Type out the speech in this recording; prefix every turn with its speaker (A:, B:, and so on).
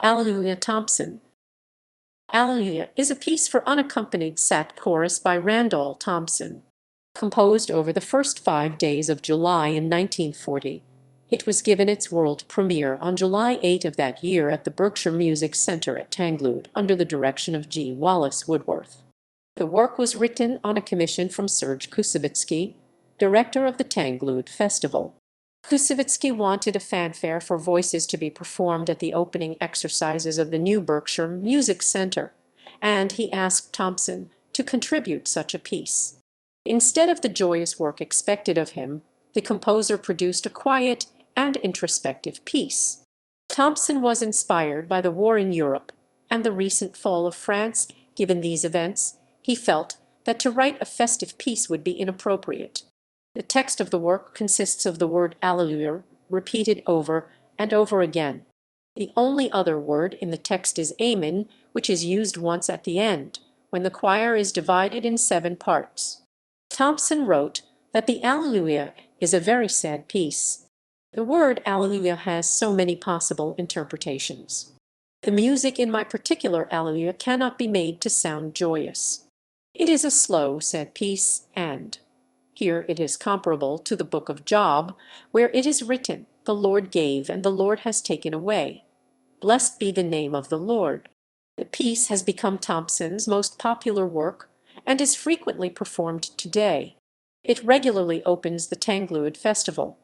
A: Alleluia Thompson. Alleluia is a piece for unaccompanied sat chorus by Randall Thompson. Composed over the first 5 days of July in 1940, it was given its world premiere on July 8 of that year at the Berkshire Music Center at Tanglewood under the direction of Wallace Woodworth. The work was written on a commission from Serge Koussevitzky, director of the Tanglewood Festival. Koussevitzky wanted a fanfare for voices to be performed at the opening exercises of the new Berkshire Music Center, and he asked Thompson to contribute such a piece. Instead of the joyous work expected of him, the composer produced a quiet and introspective piece. Thompson was inspired by the war in Europe and the recent fall of France. Given these events, he felt that to write a festive piece would be inappropriate. The text of the work consists of the word Alleluia repeated over and over again. The only other word in the text is Amen, which is used once at the end, when the choir is divided in 7 parts. Thompson wrote that the Alleluia is a very sad piece. The word Alleluia has so many possible interpretations. The music in my particular Alleluia cannot be made to sound joyous. It is a slow, sad piece, and here it is comparable to the book of Job, where it is written, "The Lord gave, and the Lord has taken away. Blessed be the name of the Lord." The piece has become Thompson's most popular work and is frequently performed today. It regularly opens the Tanglewood Festival.